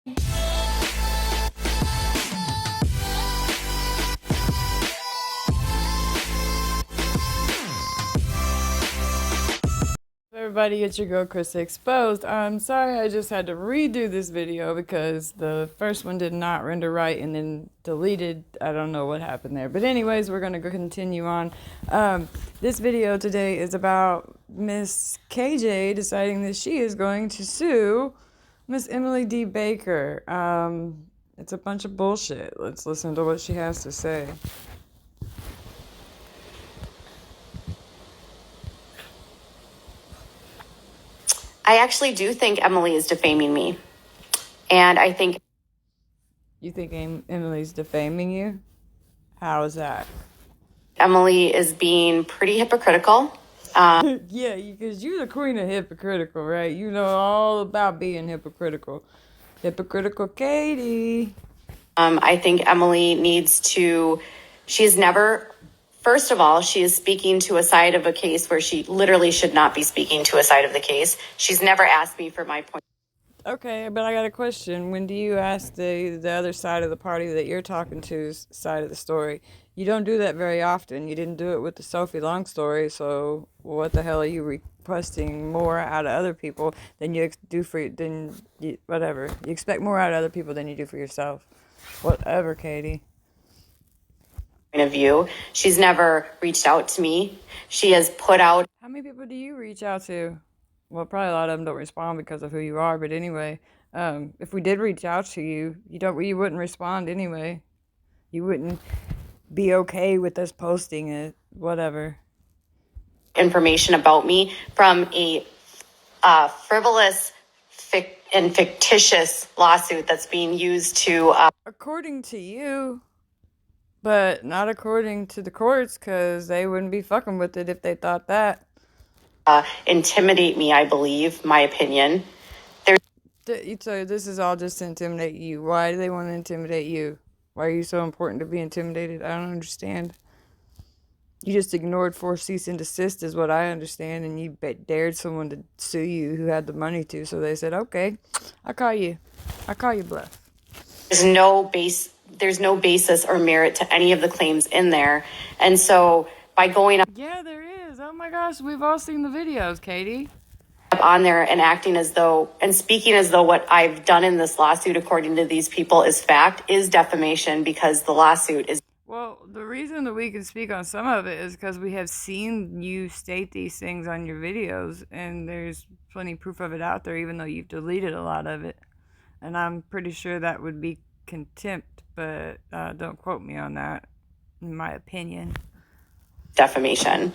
Everybody, it's your girl Krysa'S. I'm sorry I just had to redo this video because the first one did not render right and then deleted. I don't know what happened there. But anyways, we're going to go continue on. This video today is about Miss KJ deciding that she is going to sue Miss Emily D. Baker. It's a bunch of bullshit. Let's listen to what she has to say. I actually do think Emily is defaming me. And I think... You think Emily's defaming you? How is that? Emily is being pretty hypocritical. Yeah, because you're the queen of hypocritical, right? You know all about being hypocritical. Hypocritical Katie. I think Emily needs to... She's never... First of all, she is speaking to a side of a case where she literally should not be speaking to a side of the case. She's never asked me for my point. Okay, but I got a question. When do you ask the other side of the party that you're talking to's side of the story? You don't do that very often. You didn't do it with the Sophie Long story, so what the hell are you requesting more out of other people than you do for whatever. You expect more out of other people than you do for yourself. Whatever, Katie. Of view. She's never reached out to me. She has put out... How many people do you reach out to? Well, probably a lot of them don't respond because of who you are, but anyway, if we did reach out to you, you wouldn't respond anyway. You wouldn't be okay with us posting it, whatever. Information about me from a frivolous and fictitious lawsuit that's being used to... According to you, but not according to the courts, because they wouldn't be fucking with it if they thought that. Intimidate me, I believe, my opinion. So this is all just to intimidate you. Why do they want to intimidate you? Why are you so important to be intimidated? I don't understand. You just ignored forced cease and desist is what I understand, and you dared someone to sue you who had the money to, so they said, okay, I'll call you bluff. There's no basis or merit to any of the claims in there. And so by going up... Yeah, there is. Oh my gosh, we've all seen the videos, Katie. On there and acting as though and speaking as though what I've done in this lawsuit, according to these people, is fact, is defamation, because the lawsuit is... Well, the reason that we can speak on some of it is because we have seen you state these things on your videos, and there's plenty of proof of it out there, even though you've deleted a lot of it. And I'm pretty sure that would be contempt, but don't quote me on that, in my opinion. Defamation.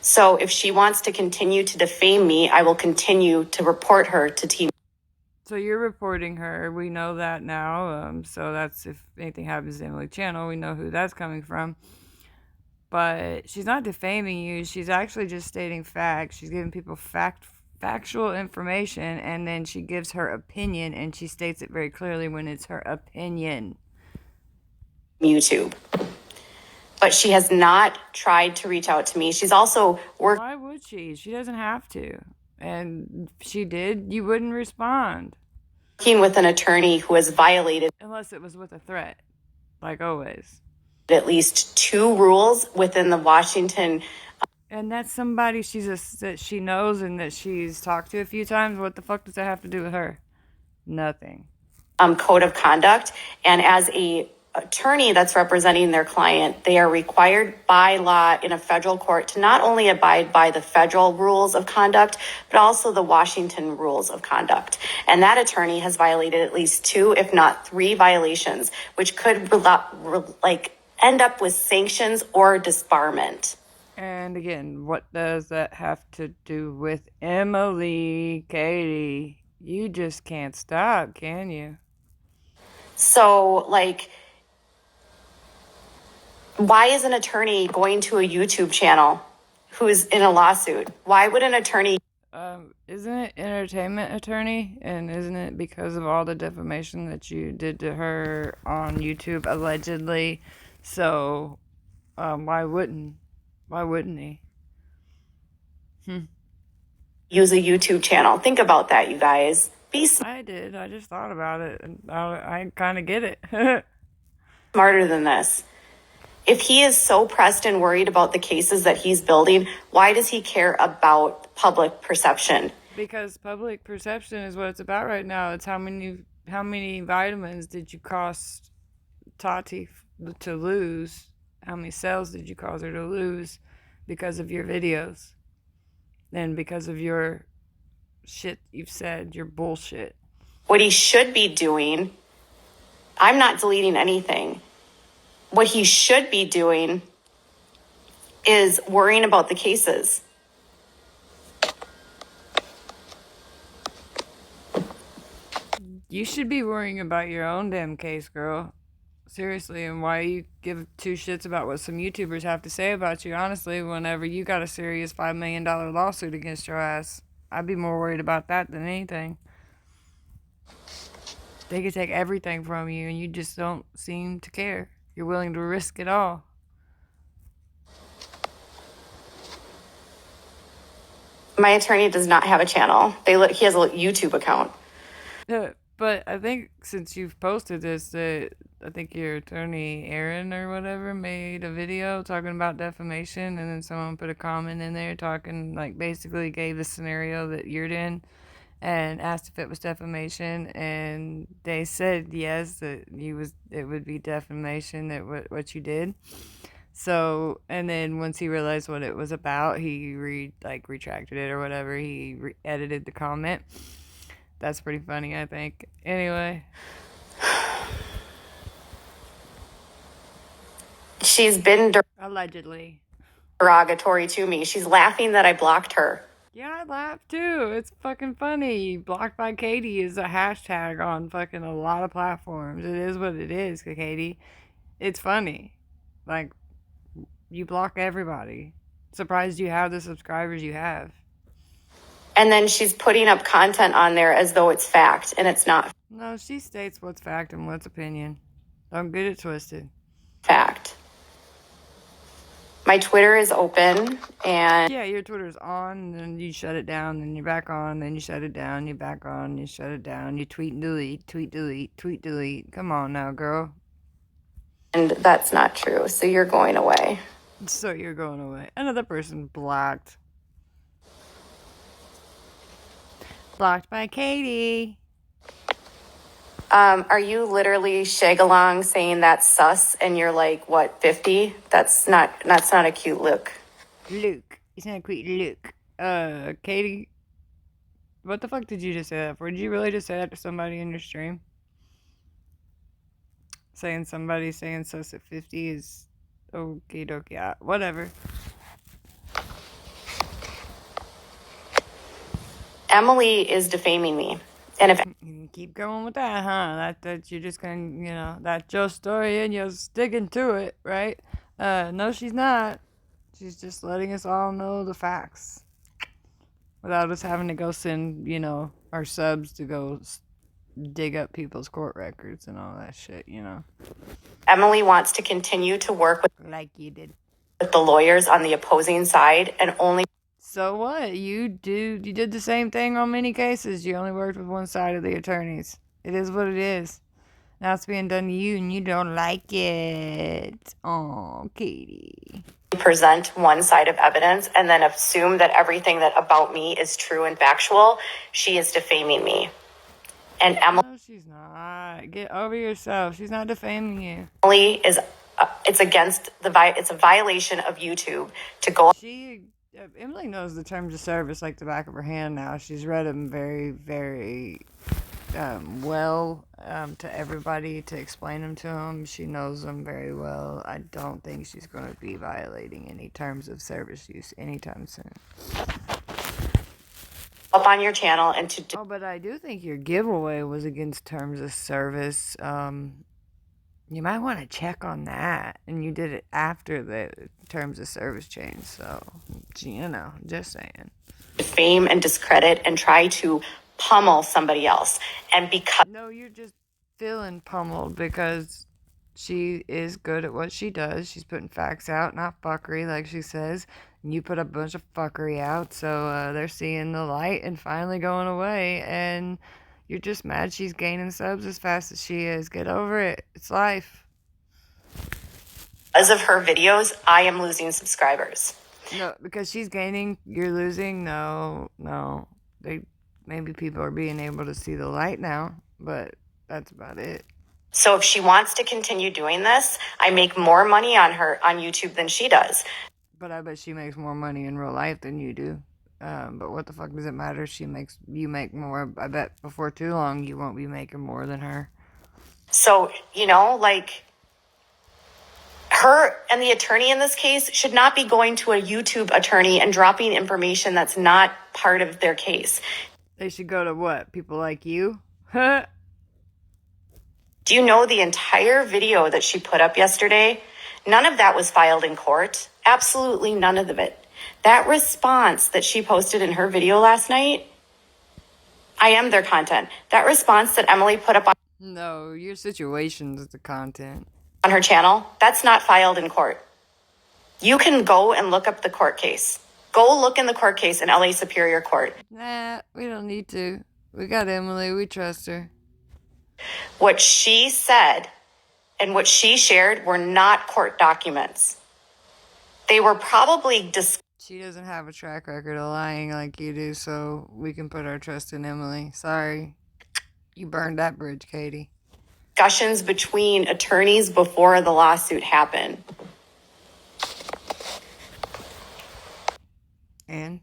So if she wants to continue to defame me, I will continue to report her to team. So you're reporting her. We know that now. So that's, if anything happens to Emily Channel, we know who that's coming from. But she's not defaming you. She's actually just stating facts. She's giving people factual information, and then she gives her opinion, and she states it very clearly when it's her opinion. YouTube. But she has not tried to reach out to me. She's also worked... Why would she? She doesn't have to. And if she did, you wouldn't respond. Working with an attorney who has violated... Unless it was with a threat, like always. At least 2 rules within the Washington... And that's somebody that she knows and that she's talked to a few times. What the fuck does that have to do with her? Nothing. Code of conduct. And as a attorney that's representing their client, they are required by law in a federal court to not only abide by the federal rules of conduct, but also the Washington rules of conduct. And that attorney has violated at least 2, if not 3 violations, which could end up with sanctions or disbarment. And again, what does that have to do with Emily, Katie? You just can't stop, can you? So, why is an attorney going to a YouTube channel who's in a lawsuit? Why would an attorney... Isn't it entertainment attorney? And isn't it because of all the defamation that you did to her on YouTube, allegedly? So, why wouldn't he? Use a YouTube channel. Think about that, you guys. Be I did. I just thought about it, and I kind of get it. smarter than this. If he is so pressed and worried about the cases that he's building, why does he care about public perception? Because public perception is what it's about right now. It's how many vitamins did you cost Tati to lose? How many cells did you cause her to lose because of your videos and because of your shit you've said, your bullshit? What he should be doing, I'm not deleting anything. What he should be doing is worrying about the cases. You should be worrying about your own damn case, girl. Seriously, and why you give two shits about what some YouTubers have to say about you, honestly, whenever you got a serious $5 million lawsuit against your ass. I'd be more worried about that than anything. They could take everything from you, and you just don't seem to care. You're willing to risk it all. My attorney does not have a channel. He has a YouTube account. But I think since you've posted this, I think your attorney, Aaron or whatever, made a video talking about defamation, and then someone put a comment in there talking, like, basically gave the scenario that you're in and asked if it was defamation, and they said yes, that it would be defamation, that what you did. So, and then once he realized what it was about, he retracted it or whatever. He edited the comment. That's pretty funny, I think. Anyway. She's been Allegedly. derogatory to me. She's laughing that I blocked her. Yeah, I laugh too. It's fucking funny. Blocked by Katie is a hashtag on fucking a lot of platforms. It is what it is, Katie. It's funny. Like, you block everybody. Surprised you have the subscribers you have. And then she's putting up content on there as though it's fact, and it's not No, she states what's fact and what's opinion. Don't get it twisted. fact. My Twitter is open, and yeah, your Twitter's on, and then you shut it down, then you're back on, then you shut it down, you're back on, you shut it down, you tweet and delete, tweet, delete, tweet, delete. Come on now, girl. And that's not true, so you're going away. So you're going away. Another person blocked. Blocked by Katie. Are you literally shagalong saying that's sus and you're like, what, 50? That's not a cute look. Luke. It's not a cute look. Katie, what the fuck did you just say that for? Did you really just say that to somebody in your stream? Saying sus at 50 is okie dokie. Whatever. Emily is defaming me. And if you keep going with that, huh? That you're just gonna, that's your story and you're sticking to it, right? No, she's not. She's just letting us all know the facts without us having to go send, our subs to go dig up people's court records and all that shit, Emily wants to continue to work like you did with the lawyers on the opposing side and only. So what? You did the same thing on many cases. You only worked with one side of the attorneys. It is what it is. Now it's being done to you and you don't like it. Oh, Katie. Present one side of evidence and then assume that everything that about me is true and factual. She is defaming me. And Emily. No, she's not. Get over yourself. She's not defaming you. Emily is. It's against it's a violation of YouTube to go. Emily knows the terms of service like the back of her hand now. She's read them very, very well to everybody to explain them to them. She knows them very well. I don't think she's going to be violating any terms of service use anytime soon. Up on your channel and to. Oh, but I do think your giveaway was against terms of service. You might want to check on that. And you did it after the terms of service change. So, just saying. Defame and discredit and try to pummel somebody else. And because. No, you're just feeling pummeled because she is good at what she does. She's putting facts out, not fuckery like she says. And you put a bunch of fuckery out. So they're seeing the light and finally going away. And You're just mad she's gaining subs as fast as she is. Get over it. It's life. Because of her videos, I am losing subscribers. No, because she's gaining, you're losing. No. Maybe people are being able to see the light now, but that's about it. So if she wants to continue doing this, I make more money on YouTube than she does. But I bet she makes more money in real life than you do. But what the fuck does it matter? You make more. I bet before too long you won't be making more than her. So, like, her and the attorney in this case should not be going to a YouTube attorney and dropping information that's not part of their case. They should go to what? People like you? Do you know the entire video that she put up yesterday? None of that was filed in court. Absolutely none of it. That response that she posted in her video last night, I am their content. That response that Emily put up No, your situation's the content. On her channel, that's not filed in court. You can go and look up the court case. Go look in the court case in LA Superior Court. Nah, we don't need to. We got Emily. We trust her. What she said and what she shared were not court documents. They were probably She doesn't have a track record of lying like you do, so we can put our trust in Emily. Sorry. You burned that bridge, Katie. Discussions between attorneys before the lawsuit happened. And?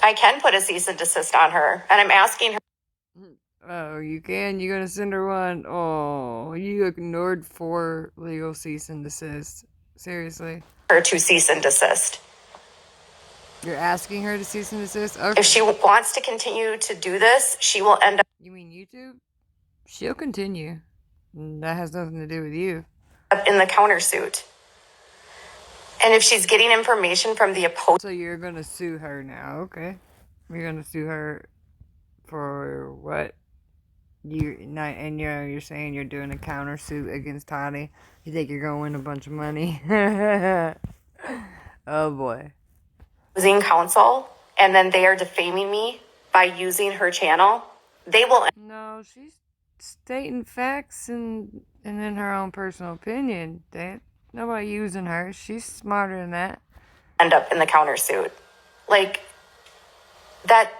I can put a cease and desist on her, and I'm asking her. Oh, you can? You're gonna send her one? Oh, you ignored 4 legal cease and desist. Seriously? Her to cease and desist. You're asking her to cease and desist? Okay. If she wants to continue to do this, she will end up. You mean YouTube? She'll continue. That has nothing to do with you. In the countersuit. And if she's getting information from the opposing. So you're gonna sue her now, okay? You're gonna sue her for what? You're saying you're doing a countersuit against Toddy. You think you're gonna win a bunch of money? Oh boy. Opposing counsel, and then they are defaming me by using her channel. They will. No, she's stating facts and in her own personal opinion. Nobody using her. She's smarter than that. End up in the countersuit. Like, that.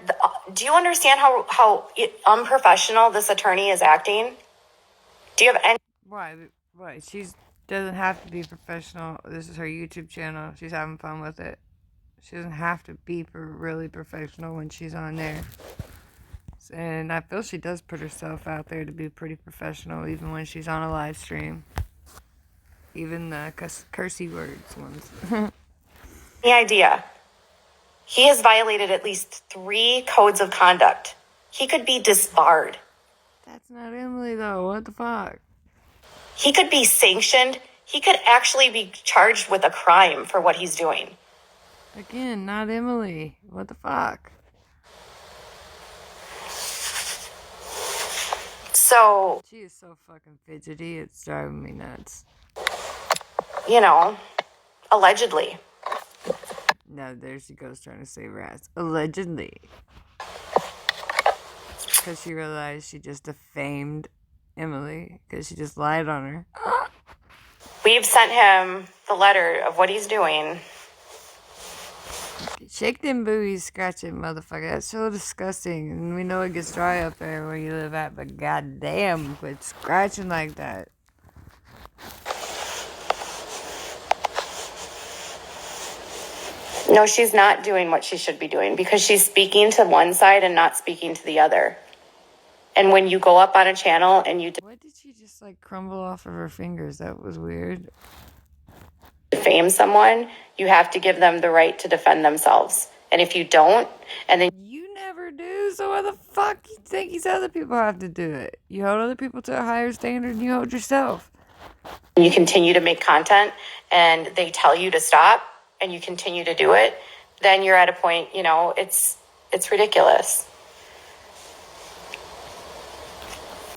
Do you understand how unprofessional this attorney is acting? Do you have any? Why? She doesn't have to be professional. This is her YouTube channel. She's having fun with it. She doesn't have to be really professional when she's on there. And I feel she does put herself out there to be pretty professional, even when she's on a live stream. Even the cursey words ones. Any idea? He has violated at least 3 codes of conduct. He could be disbarred. That's not Emily, though. What the fuck? He could be sanctioned. He could actually be charged with a crime for what he's doing. Again, not Emily. What the fuck? So, she is so fucking fidgety, it's driving me nuts. Allegedly. No, there she goes trying to say rats. Allegedly. Because she realized she just defamed Emily. Because she just lied on her. We've sent him the letter of what he's doing. Shake them boobies, scratch it, motherfucker. That's so disgusting. And we know it gets dry up there where you live at, but goddamn, quit scratching like that. No, she's not doing what she should be doing because she's speaking to one side and not speaking to the other. And when you go up on a channel and you what did she just like crumble off of her fingers? That was weird. Defame someone, you have to give them the right to defend themselves. And if you don't, and then you never do, so why the fuck you think these other people have to do it? You hold other people to a higher standard than you hold yourself. You continue to make content and they tell you to stop and you continue to do it, then you're at a point, it's ridiculous.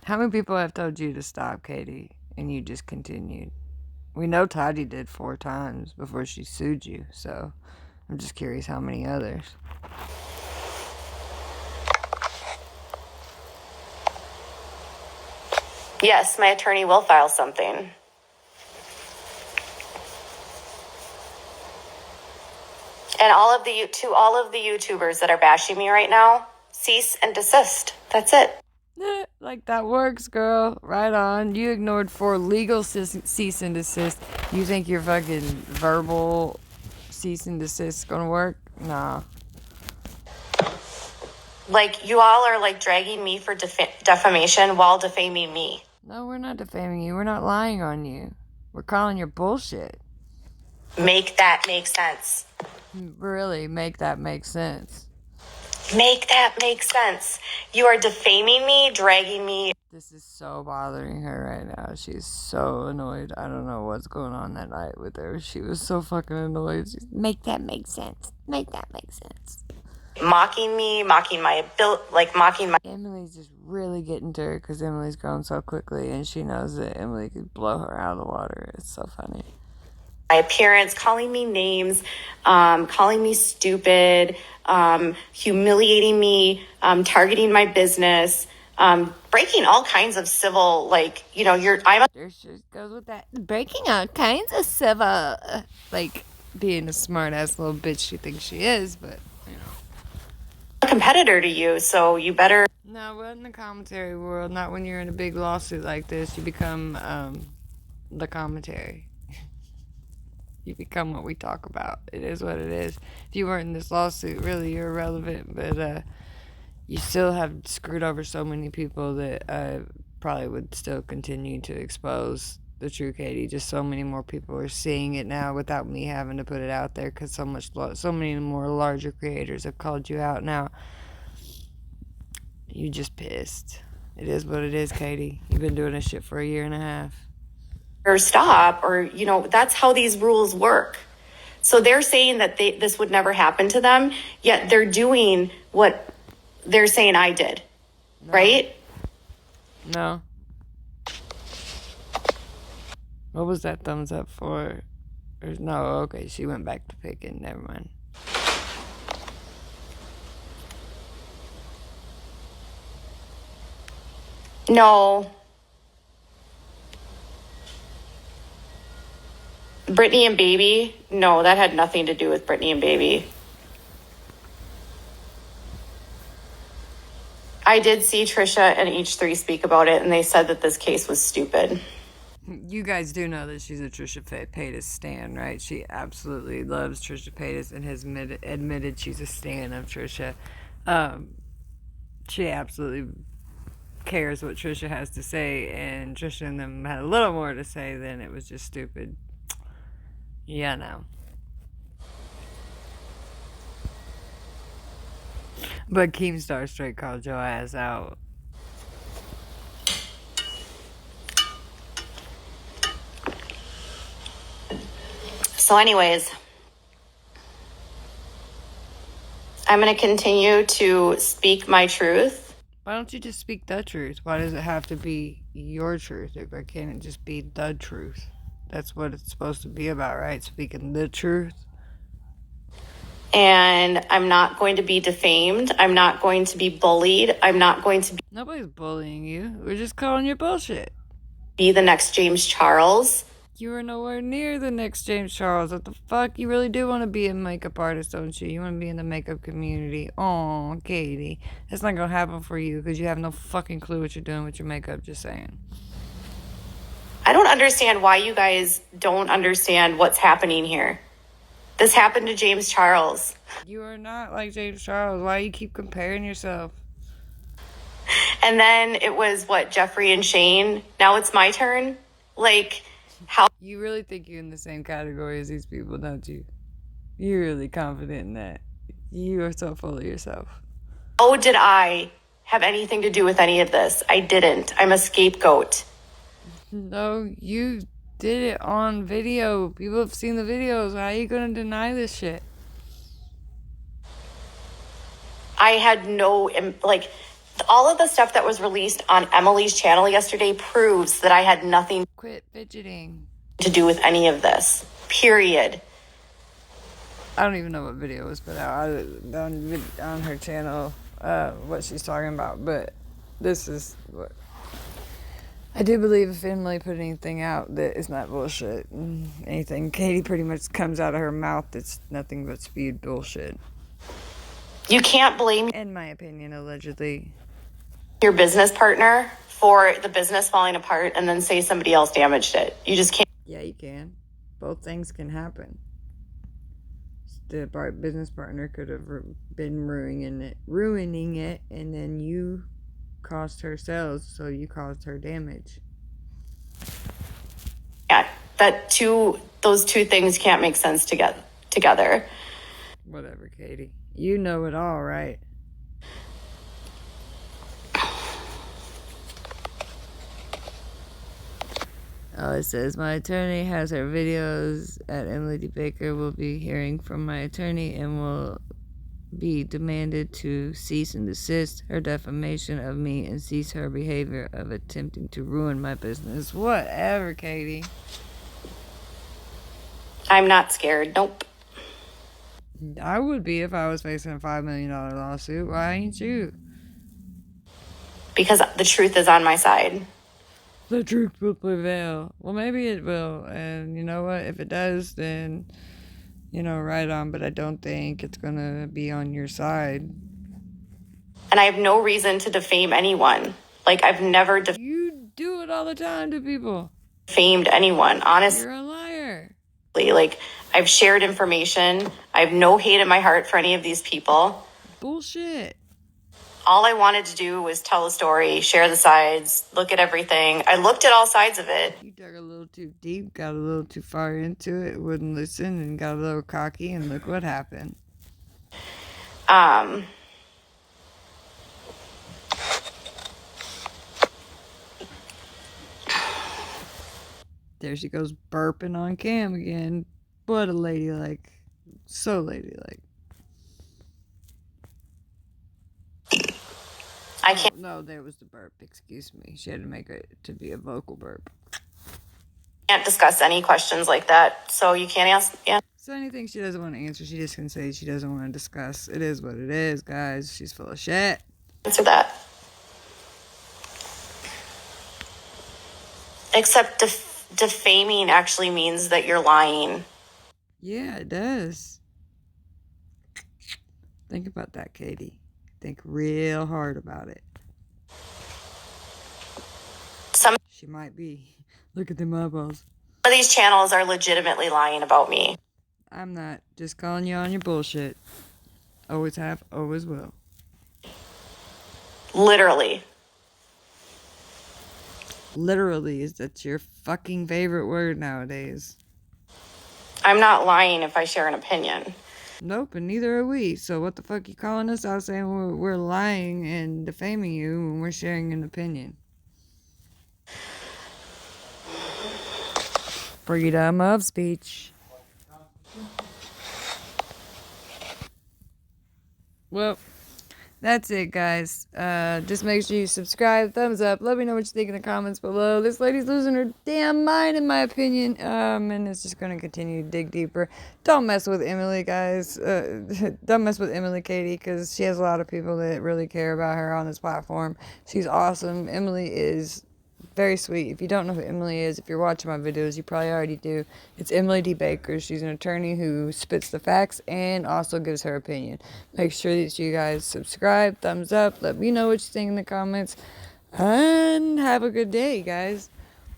How many people have told you to stop, Katie, and you just continued? We know Toddy did 4 times before she sued you, so I'm just curious how many others. Yes, my attorney will file something. And all of the YouTubers that are bashing me right now, cease and desist. That's it. Like that works, girl. Right on. You ignored 4 legal cease and desist. You think your fucking verbal cease and desist gonna work? Nah. Like, you all are like dragging me for defamation while defaming me. No, we're not defaming you. We're not lying on you. We're calling your bullshit. Make that make sense. Really, make that make sense. Make that make sense. You are defaming me, dragging me. This is so bothering her right now. She's so annoyed. I don't know what's going on that night with her. She was so fucking annoyed. Make that make sense. Make that make sense. Mocking me, mocking my ability, like mocking my... Emily's just really getting to her because Emily's grown so quickly and she knows that Emily could blow her out of the water. It's so funny. My appearance, calling me names, calling me stupid, humiliating me, targeting my business, breaking all kinds of civil, like, you know, There she goes with that. Breaking all kinds of civil. Like, being a smart-ass little bitch she thinks she is, but, you know. a competitor to you, so you better... No, we're in the commentary world. Not when you're in a big lawsuit like this. You become, the commentary. You become what we talk about. It is what it is. If you weren't in this lawsuit, really, you're irrelevant. But you still have screwed over so many people that probably would still continue to expose the true Katie. Just so many more people are seeing it now without me having to put it out there because so many more larger creators have called you out now. You just pissed. It is what it is, Katie. You've been doing this shit for 1.5 years. or stop, or, you know, that's how these rules work. So they're saying that this would never happen to them, yet they're doing what they're saying I did, right? No. What was that thumbs up for? No, okay, she went back to picking. Never mind. No. Brittany and Baby? No, that had nothing to do with Brittany and Baby. I did see Trisha and H3 speak about it, and they said that this case was stupid. You guys do know that she's a Trisha Paytas stan, right? She absolutely loves Trisha Paytas and has admitted she's a stan of Trisha. She absolutely cares what Trisha has to say, and Trisha and them had a little more to say than it was just stupid. Yeah, no. But Keemstar straight called your ass out. So anyways, I'm going to continue to speak my truth. Why don't you just speak the truth? Why does it have to be your truth? Why can't it just be the truth? That's what it's supposed to be about, right? Speaking the truth. And I'm not going to be defamed. I'm not going to be bullied. I'm not going to Nobody's bullying you. We're just calling you bullshit. be the next James Charles. You are nowhere near the next James Charles. What the fuck? You really do want to be a makeup artist, don't you? You want to be in the makeup community. Aw, Katie. That's not going to happen for you because you have no fucking clue what you're doing with your makeup. Just saying. I don't understand why you guys don't understand what's happening here. This happened to James Charles. You are not like James Charles. Why you keep comparing yourself? And then it was, what, Jeffrey and Shane? Now it's my turn? Like, how? You really think you're in the same category as these people, don't you? You're really confident in that. You are so full of yourself. Oh, did I have anything to do with any of this? I didn't. I'm a scapegoat. No, you did it on video. People have seen the videos. How are you going to deny this shit? I had no, like, all of the stuff that was released on Emily's channel yesterday proves that I had nothing. Quit fidgeting. to do with any of this, period. I don't even know what video was put out on her channel, what she's talking about, but this is what I do believe. If Emily put anything out that is not bullshit, anything Katie pretty much comes out of her mouth that's nothing but spewed bullshit. You can't blame, in my opinion, allegedly, your business partner for the business falling apart and then say somebody else damaged it. You just can't. Yeah, you can. Both things can happen. The business partner could have been ruining it, and then you caused her sales, so you caused her damage. Yeah, those two things can't make sense together. Whatever, Katie. You know it all, right? Oh, it says, my attorney has her videos at Emily D. Baker. Will be hearing from my attorney and will be demanded to cease and desist her defamation of me and cease her behavior of attempting to ruin my business. Whatever, Katie. I'm not scared. Nope. I would be if I was facing a $5 million lawsuit. Why ain't you? Because the truth is on my side. The truth will prevail. Well, maybe it will. And you know what? If it does, then, right on. But I don't think it's going to be on your side. And I have no reason to defame anyone. Like, I've never You do it all the time to people. defamed anyone, honestly. You're a liar. Like, I've shared information. I have no hate in my heart for any of these people. Bullshit. All I wanted to do was tell a story, share the sides, look at everything. I looked at all sides of it. You dug a little too deep, got a little too far into it, wouldn't listen, and got a little cocky, and look what happened. There she goes burping on cam again. What a ladylike. So ladylike. I can't. Oh, no, there was the burp. Excuse me. She had to make it to be a vocal burp. Can't discuss any questions like that, so you can't ask. Yeah. So anything she doesn't want to answer, she just can say she doesn't want to discuss. It is what it is, guys. She's full of shit. Answer that. Except defaming actually means that you're lying. Yeah, it does. Think about that, Katie. Think real hard about it. She might be. Look at them eyeballs. Some of these channels are legitimately lying about me. I'm not. Just calling you on your bullshit. Always have, always will. Literally. Literally, is that your fucking favorite word nowadays? I'm not lying if I share an opinion. Nope, and neither are we. So what the fuck you calling us out saying we're lying and defaming you when we're sharing an opinion? Freedom of speech. Well, that's it, guys. Just make sure you subscribe, thumbs up. Let me know what you think in the comments below. This lady's losing her damn mind, in my opinion. And it's just gonna continue to dig deeper. Don't mess with Emily, guys. Don't mess with Emily, Katie, because she has a lot of people that really care about her on this platform. She's awesome. Emily is very sweet. If you don't know who Emily is, if you're watching my videos, you probably already do. It's Emily D. Baker. She's an attorney who spits the facts and also gives her opinion. Make sure that you guys subscribe, thumbs up, let me know what you think in the comments, and have a good day, guys.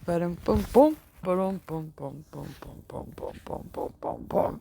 Ba-dum, boom, boom, ba-dum, boom, boom, boom, boom, boom, boom, boom, boom, boom, boom.